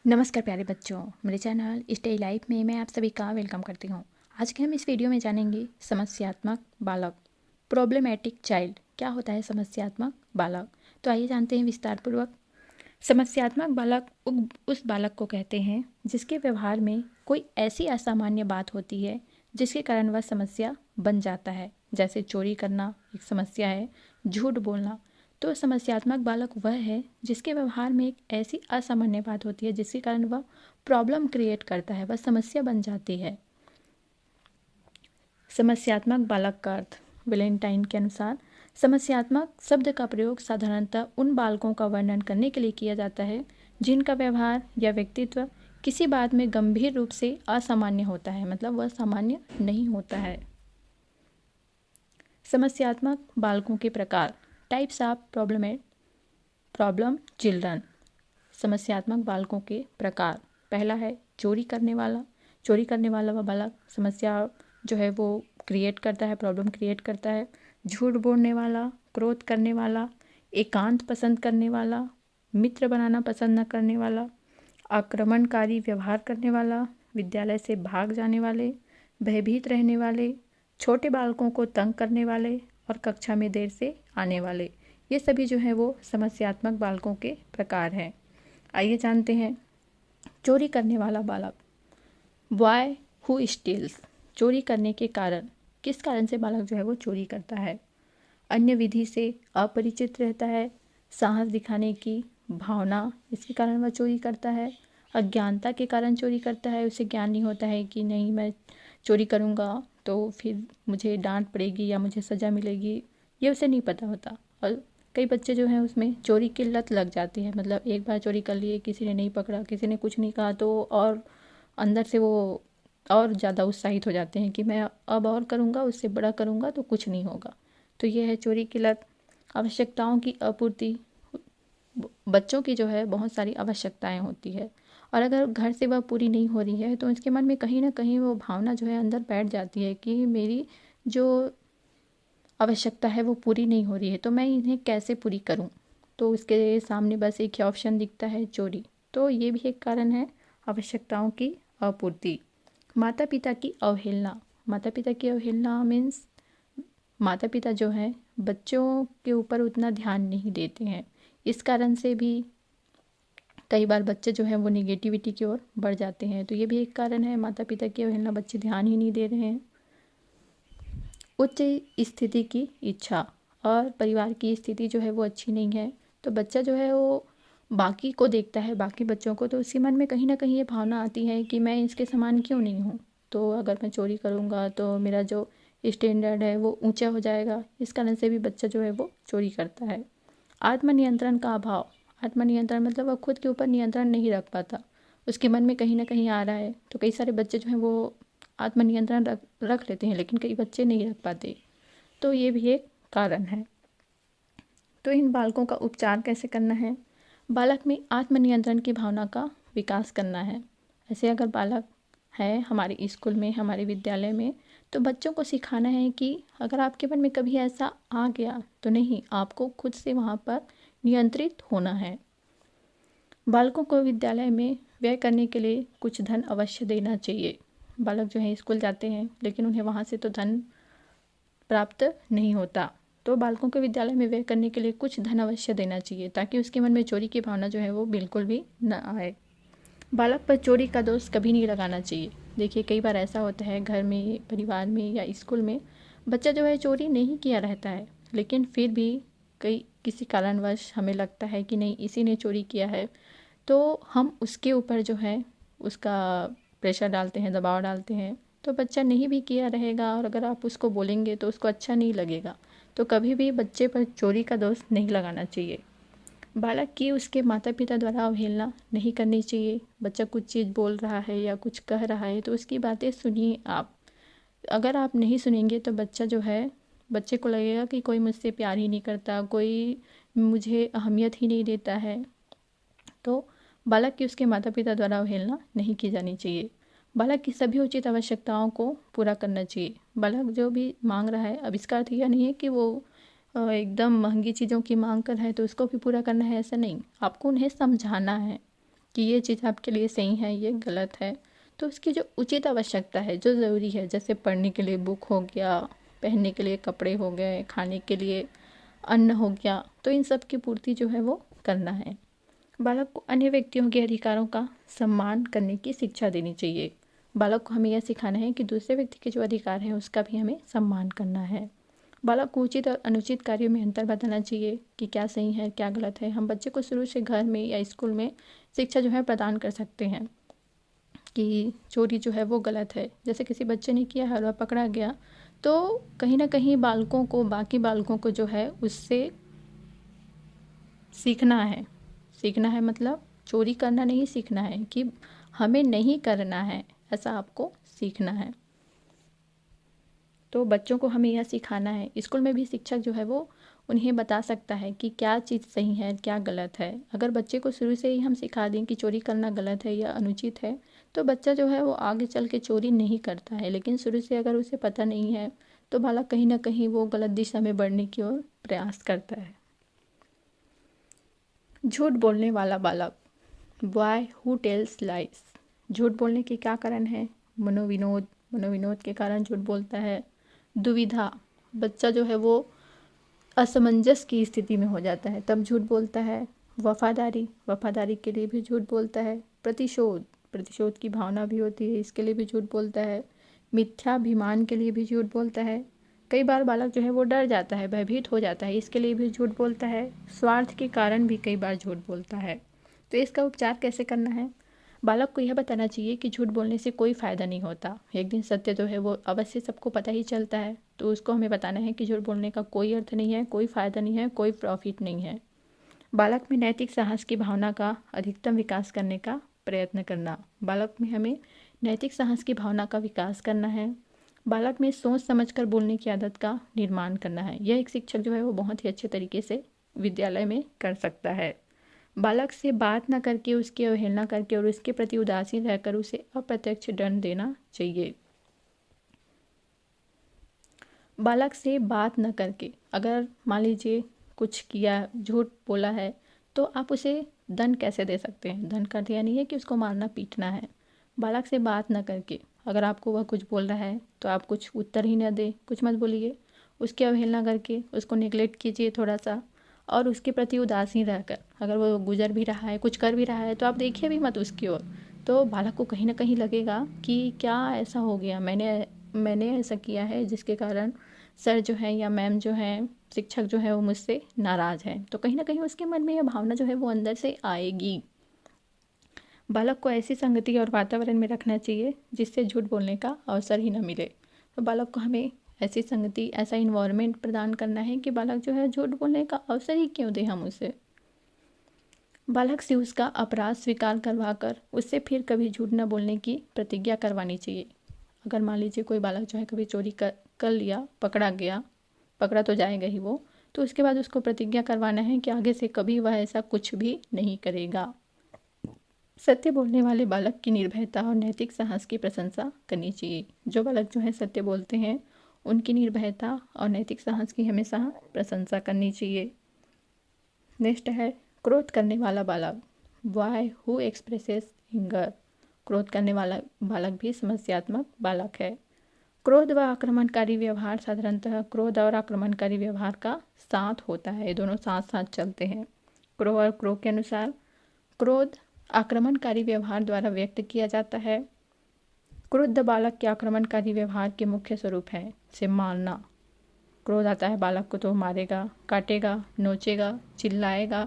नमस्कार प्यारे बच्चों, मेरे चैनल स्टे लाइफ में मैं आप सभी का वेलकम करती हूँ। आज के हम इस वीडियो में जानेंगे समस्यात्मक बालक, प्रॉब्लमेटिक चाइल्ड। क्या होता है समस्यात्मक बालक? तो आइए जानते हैं विस्तार पूर्वक। समस्यात्मक बालक उस बालक को कहते हैं जिसके व्यवहार में कोई ऐसी असामान्य बात होती है जिसके कारण वह समस्या बन जाता है। जैसे चोरी करना एक समस्या है, झूठ बोलना। तो समस्यात्मक बालक वह है जिसके व्यवहार में एक ऐसी असामान्य बात होती है जिसके कारण वह प्रॉब्लम क्रिएट करता है, वह समस्या बन जाती है। समस्यात्मक बालक का अर्थ। वेलेंटाइन के अनुसार समस्यात्मक शब्द का प्रयोग साधारणतः उन बालकों का वर्णन करने के लिए किया जाता है जिनका व्यवहार या व्यक्तित्व किसी बात में गंभीर रूप से असामान्य होता है, मतलब वह सामान्य नहीं होता है। समस्यात्मक बालकों के प्रकार। Types of problem children. समस्यात्मक बालकों के प्रकार। पहला है चोरी करने वाला। चोरी करने वाला वह बालक समस्या जो है वो क्रिएट करता है, प्रॉब्लम क्रिएट करता है। झूठ बोलने वाला, क्रोध करने वाला, एकांत पसंद करने वाला, मित्र बनाना पसंद न करने वाला, आक्रमणकारी व्यवहार करने वाला, विद्यालय से भाग जाने वाले, भयभीत रहने वाले, छोटे बालकों को तंग करने वाले और कक्षा में देर से आने वाले। ये सभी जो है वो समस्यात्मक बालकों के प्रकार हैं। आइए जानते हैं चोरी करने वाला बालक। Why who steals. चोरी करने के कारण, किस कारण से बालक जो है वो चोरी करता है? अन्य विधि से अपरिचित रहता है, साहस दिखाने की भावना, इसके कारण वह चोरी करता है। अज्ञानता के कारण चोरी करता है, उसे ज्ञान नहीं होता है कि नहीं मैं चोरी करूँगा तो फिर मुझे डांट पड़ेगी या मुझे सज़ा मिलेगी, ये उसे नहीं पता होता। और कई बच्चे जो हैं उसमें चोरी की लत लग जाती है, मतलब एक बार चोरी कर लिए, किसी ने नहीं पकड़ा, किसी ने कुछ नहीं कहा, तो और अंदर से वो और ज़्यादा उत्साहित हो जाते हैं कि मैं अब और करूँगा, उससे बड़ा करूँगा तो कुछ नहीं होगा। तो ये है चोरी की लत। आवश्यकताओं की आपूर्ति। बच्चों की जो है बहुत सारी आवश्यकताएं होती है और अगर घर से वह पूरी नहीं हो रही है तो उसके मन में कहीं ना कहीं वो भावना जो है अंदर बैठ जाती है कि मेरी जो आवश्यकता है वो पूरी नहीं हो रही है, तो मैं इन्हें कैसे पूरी करूं। तो उसके सामने बस एक ही ऑप्शन दिखता है, चोरी। तो ये भी एक कारण है आवश्यकताओं की आपूर्ति। माता पिता की अवहेलना। माता पिता की अवहेलना मीन्स माता पिता जो हैं बच्चों के ऊपर उतना ध्यान नहीं देते हैं। इस कारण से भी कई बार बच्चे जो हैं वो निगेटिविटी की ओर बढ़ जाते हैं। तो ये भी एक कारण है, माता पिता की अवहेलना, बच्चे ध्यान ही नहीं दे रहे हैं। उच्च स्थिति की इच्छा और परिवार की स्थिति जो है वो अच्छी नहीं है, तो बच्चा जो है वो बाकी को देखता है, बाकी बच्चों को, तो उसके मन में कहीं ना कहीं ये भावना आती है कि मैं इसके समान क्यों नहीं हूँ, तो अगर मैं चोरी करूँगा तो मेरा जो स्टैंडर्ड है वो ऊंचा हो जाएगा। इस कारण से भी बच्चा जो है वो चोरी करता है। आत्मनियंत्रण का अभाव। आत्मनियंत्रण मतलब वह खुद के ऊपर नियंत्रण नहीं रख पाता, उसके मन में कहीं ना कहीं आ रहा है। तो कई सारे बच्चे जो हैं वो आत्मनियंत्रण रख लेते हैं लेकिन कई बच्चे नहीं रख पाते, तो ये भी एक कारण है। तो इन बालकों का उपचार कैसे करना है? बालक में आत्मनियंत्रण की भावना का विकास करना है। ऐसे अगर बालक है हमारे स्कूल में, हमारे विद्यालय में, तो बच्चों को सिखाना है कि अगर आपके मन में कभी ऐसा आ गया तो नहीं, आपको खुद से वहाँ पर नियंत्रित होना है। बालकों को विद्यालय में व्यय करने के लिए कुछ धन अवश्य देना चाहिए। बालक जो है स्कूल जाते हैं लेकिन उन्हें वहाँ से तो धन प्राप्त नहीं होता, तो बालकों को विद्यालय में व्यय करने के लिए कुछ धन अवश्य देना चाहिए ताकि उसके मन में चोरी की भावना जो है वो बिल्कुल भी न आए। बालक पर चोरी का दोष कभी नहीं लगाना चाहिए। देखिए कई बार ऐसा होता है घर में, परिवार में या स्कूल में, बच्चा जो है चोरी नहीं किया रहता है लेकिन फिर भी कई किसी कारणवश हमें लगता है कि नहीं इसी ने चोरी किया है, तो हम उसके ऊपर जो है उसका प्रेशर डालते हैं, दबाव डालते हैं। तो बच्चा नहीं भी किया रहेगा और अगर आप उसको बोलेंगे तो उसको अच्छा नहीं लगेगा। तो कभी भी बच्चे पर चोरी का दोष नहीं लगाना चाहिए। बालक की उसके माता पिता द्वारा अवहेलना नहीं करनी चाहिए। बच्चा कुछ चीज़ बोल रहा है या कुछ कह रहा है तो उसकी बातें सुनिए आप। अगर आप नहीं सुनेंगे तो बच्चा जो है, बच्चे को लगेगा कि कोई मुझसे प्यार ही नहीं करता, कोई मुझे अहमियत ही नहीं देता है। तो बालक की उसके माता पिता द्वारा अवहेलना नहीं की जानी चाहिए। बालक की सभी उचित आवश्यकताओं को पूरा करना चाहिए। बालक जो भी मांग रहा है, अब इसका अर्थ यह नहीं है कि वो एकदम महंगी चीज़ों की मांग कर है तो उसको भी पूरा करना है, ऐसा नहीं। आपको उन्हें समझाना है, कि ये चीज़ आपके लिए सही है, ये गलत है, तो उसकी जो उचित आवश्यकता है, जो ज़रूरी है, जैसे पढ़ने के लिए बुक हो गया, पहनने के लिए कपड़े हो गए, खाने के लिए अन्न हो गया, तो इन सब की पूर्ति जो है वो करना है। बालक को अन्य व्यक्तियों के अधिकारों का सम्मान करने की शिक्षा देनी चाहिए। बालक को हमें यह सिखाना है कि दूसरे व्यक्ति के जो अधिकार हैं उसका भी हमें सम्मान करना है। बालक को उचित और अनुचित कार्यों में अंतर बताना चाहिए कि क्या सही है, क्या गलत है। हम बच्चे को शुरू से घर में या स्कूल में शिक्षा जो है प्रदान कर सकते हैं कि चोरी जो है वो गलत है। जैसे किसी बच्चे ने किया है और वह पकड़ा गया, तो कहीं ना कहीं बालकों को, बाकी बालकों को जो है उससे सीखना है। सीखना है मतलब चोरी करना नहीं, सीखना है कि हमें नहीं करना है, ऐसा आपको सीखना है। तो बच्चों को हमें यह सिखाना है। स्कूल में भी शिक्षक जो है वो उन्हें बता सकता है कि क्या चीज़ सही है, क्या गलत है। अगर बच्चे को शुरू से ही हम सिखा दें कि चोरी करना गलत है या अनुचित है, तो बच्चा जो है वो आगे चल के चोरी नहीं करता है। लेकिन शुरू से अगर उसे पता नहीं है, तो बालक कहीं ना कहीं वो गलत दिशा में बढ़ने की ओर प्रयास करता है। झूठ बोलने वाला बालक, वाई हु टेल्स लाइज। झूठ बोलने के क्या कारण है? मनोविनोद के कारण झूठ बोलता है। दुविधा, बच्चा जो है वो असमंजस की स्थिति में हो जाता है, तब झूठ बोलता है। वफादारी के लिए भी झूठ बोलता है। प्रतिशोध की भावना भी होती है, इसके लिए भी झूठ बोलता है। मिथ्याभिमान के लिए भी झूठ बोलता है। कई बार बालक जो है वो डर जाता है, भयभीत हो जाता है, इसके लिए भी झूठ बोलता है। स्वार्थ के कारण भी कई बार झूठ बोलता है। तो इसका उपचार कैसे करना है? बालक को यह बताना चाहिए कि झूठ बोलने से कोई फ़ायदा नहीं होता। एक दिन सत्य जो है वो अवश्य सबको पता ही चलता है, तो उसको हमें बताना है कि झूठ बोलने का कोई अर्थ नहीं है, कोई फ़ायदा नहीं है, कोई प्रॉफिट नहीं है। बालक में नैतिक साहस की भावना का अधिकतम विकास करने का प्रयत्न करना। बालक में हमें नैतिक साहस की भावना का विकास करना है। बालक में सोच समझकर बोलने की आदत का निर्माण करना है। यह एक शिक्षक जो है वो बहुत ही अच्छे तरीके से विद्यालय में कर सकता है। बालक से बात न करके, उसकी अवहेलना करके और उसके प्रति उदासीन रहकर उसे अप्रत्यक्ष दंड देना चाहिए। बालक से बात न करके, अगर मान लीजिए कुछ किया, झूठ बोला है, तो आप उसे दंड कैसे दे सकते हैं? दंड का अर्थ यह नहीं है कि उसको मारना पीटना है। बालक से बात न करके, अगर आपको वह कुछ बोल रहा है तो आप कुछ उत्तर ही न दें, कुछ मत बोलिए, उसकी अवहेलना करके उसको नेग्लेक्ट कीजिए थोड़ा सा, और उसके प्रति उदासीन रहकर, अगर वो गुजर भी रहा है, कुछ कर भी रहा है, तो आप देखिए भी मत उसकी ओर। तो बालक को कहीं ना कहीं लगेगा कि क्या ऐसा हो गया, मैंने ऐसा किया है जिसके कारण सर जो है या मैम जो है, शिक्षक जो है वो मुझसे नाराज़ है। तो कहीं ना कहीं उसके मन में यह भावना जो है वो अंदर से आएगी। बालक को ऐसी संगति और वातावरण में रखना चाहिए जिससे झूठ बोलने का अवसर ही न मिले। तो बालक को हमें ऐसी संगति, ऐसा इन्वायरमेंट प्रदान करना है कि बालक जो है झूठ बोलने का अवसर ही क्यों दें हम उसे। बालक से उसका अपराध स्वीकार करवा कर उससे फिर कभी झूठ न बोलने की प्रतिज्ञा करवानी चाहिए। अगर मान लीजिए कोई बालक जो है कभी चोरी कर लिया, पकड़ा गया, पकड़ा तो जाएगा ही वो, तो उसके बाद उसको प्रतिज्ञा करवाना है कि आगे से कभी वह ऐसा कुछ भी नहीं करेगा। सत्य बोलने वाले बालक की निर्भयता और नैतिक साहस की प्रशंसा करनी चाहिए। जो बालक जो है सत्य बोलते हैं, उनकी निर्भयता और नैतिक साहस की हमेशा प्रशंसा करनी चाहिए। नेक्स्ट है क्रोध करने वाला बालक, वाई हु एक्सप्रेसेस एंगर। क्रोध करने वाला बालक भी समस्यात्मक बालक है। क्रोध व आक्रमणकारी व्यवहार साधारणतः क्रोध और आक्रमणकारी व्यवहार का साथ होता है, ये दोनों साथ साथ चलते हैं। क्रो और क्रो के अनुसार क्रोध आक्रमणकारी व्यवहार द्वारा व्यक्त किया जाता है। क्रुद्ध बालक के आक्रमणकारी व्यवहार के मुख्य स्वरूप है से मारना। क्रोध आता है बालक को तो मारेगा, काटेगा, नोचेगा, चिल्लाएगा,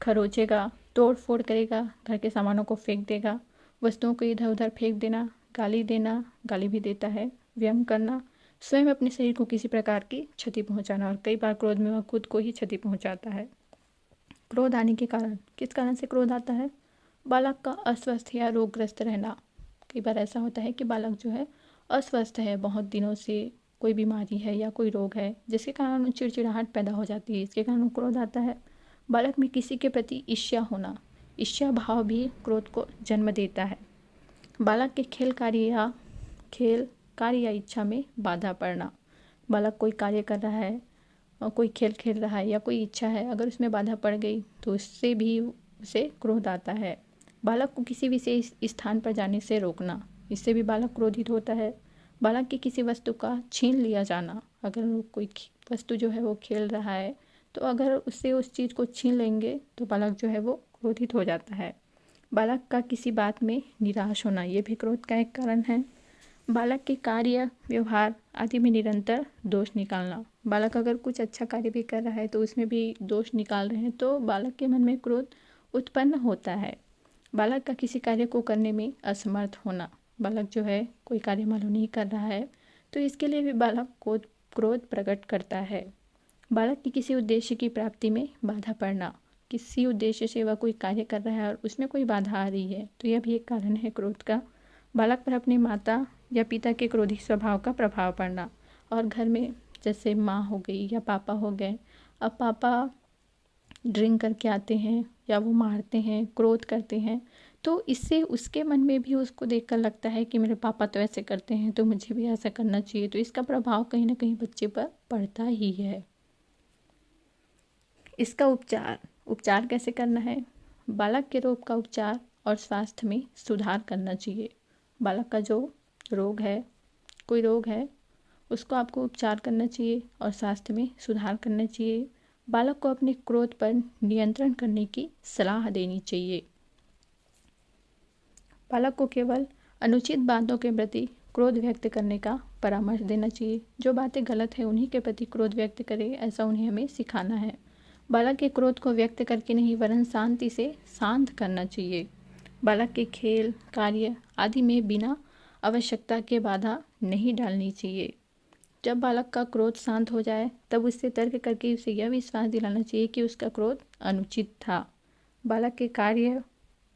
खरोचेगा, तोड़ फोड़ करेगा, घर के सामानों को फेंक देगा, वस्तुओं को इधर उधर फेंक देना, गाली देना, गाली भी देता है, व्यंग करना, स्वयं अपने शरीर को किसी प्रकार की क्षति पहुंचाना, और कई बार क्रोध में वह खुद को ही क्षति पहुंचाता है। क्रोध आने के कारण, किस कारण से क्रोध आता है? बालक का अस्वस्थ या रोगग्रस्त रहना। कई बार ऐसा होता है कि बालक जो है अस्वस्थ है, बहुत दिनों से कोई बीमारी है या कोई रोग है जिसके कारण चिड़चिड़ाहट पैदा हो जाती है, इसके कारण क्रोध आता है। बालक में किसी के प्रति ईर्ष्या होना, ईर्ष्या भाव भी क्रोध को जन्म देता है। बालक के खेल कार्य या इच्छा में बाधा पड़ना। बालक कोई कार्य कर रहा है और कोई खेल खेल रहा है या कोई इच्छा है, अगर उसमें बाधा पड़ गई तो उससे भी उसे क्रोध आता है। बालक को किसी विशेष स्थान पर जाने से रोकना, इससे भी बालक क्रोधित होता है। बालक की किसी वस्तु का छीन लिया जाना, अगर कोई वस्तु जो है वो खेल रहा है तो अगर उससे उस चीज़ को छीन लेंगे तो बालक जो है वो क्रोधित हो जाता है। बालक का किसी बात में निराश होना, ये भी क्रोध का एक कारण है। बालक के कार्य, व्यवहार आदि में निरंतर दोष निकालना, बालक अगर कुछ अच्छा कार्य भी कर रहा है तो उसमें भी दोष निकाल रहे हैं तो बालक के मन में क्रोध उत्पन्न होता है। बालक का किसी कार्य को करने में असमर्थ होना, बालक जो है कोई कार्य मालूम नहीं कर रहा है तो इसके लिए भी बालक को क्रोध प्रकट करता है। बालक की किसी उद्देश्य की प्राप्ति में बाधा पड़ना, किसी उद्देश्य से वह कोई कार्य कर रहा है और उसमें कोई बाधा आ रही है तो यह भी एक कारण है क्रोध का। बालक पर अपनी माता या पिता के क्रोधी स्वभाव का प्रभाव पड़ना, और घर में जैसे माँ हो गई या पापा हो गए, अब पापा ड्रिंक करके आते हैं या वो मारते हैं, क्रोध करते हैं तो इससे उसके मन में भी उसको देखकर लगता है कि मेरे पापा तो ऐसे करते हैं तो मुझे भी ऐसा करना चाहिए, तो इसका प्रभाव कहीं ना कहीं बच्चे पर पड़ता ही है। इसका उपचार कैसे करना है? बालक के रोग का उपचार और स्वास्थ्य में सुधार करना चाहिए। बालक का जो रोग है, कोई रोग है, उसको आपको उपचार करना चाहिए और स्वास्थ्य में सुधार करना चाहिए। बालक को अपने क्रोध पर नियंत्रण करने की सलाह देनी चाहिए। बालक को केवल अनुचित बातों के प्रति क्रोध व्यक्त करने का परामर्श देना चाहिए। जो बातें गलत है उन्हीं के प्रति क्रोध व्यक्त करे, ऐसा उन्हें हमें सिखाना है। बालक के क्रोध को व्यक्त करके नहीं वरन शांति से शांत करना चाहिए। बालक के खेल, कार्य आदि में बिना आवश्यकता के बाधा नहीं डालनी चाहिए। जब बालक का क्रोध शांत हो जाए तब उससे तर्क करके उसे यह विश्वास दिलाना चाहिए कि उसका क्रोध अनुचित था। बालक के कार्य,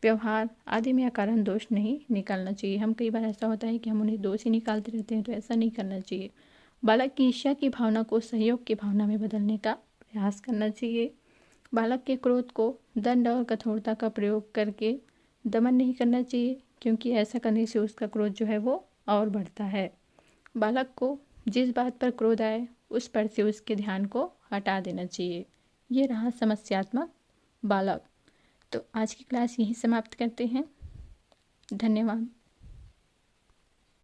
व्यवहार आदि में अकारण दोष नहीं निकालना चाहिए। हम कई बार ऐसा होता है कि हम उन्हें दोष ही निकालते रहते हैं, तो ऐसा नहीं करना चाहिए। बालक की ईर्ष्या की भावना को सहयोग की भावना में बदलने का प्रयास करना चाहिए। बालक के क्रोध को दंड और कठोरता का प्रयोग करके दमन नहीं करना चाहिए, क्योंकि ऐसा करने से उसका क्रोध जो है वो और बढ़ता है। बालक को जिस बात पर क्रोध आए उस पर से उसके ध्यान को हटा देना चाहिए। ये रहा समस्यात्मक बालक। तो आज की क्लास यहीं समाप्त करते हैं। धन्यवाद।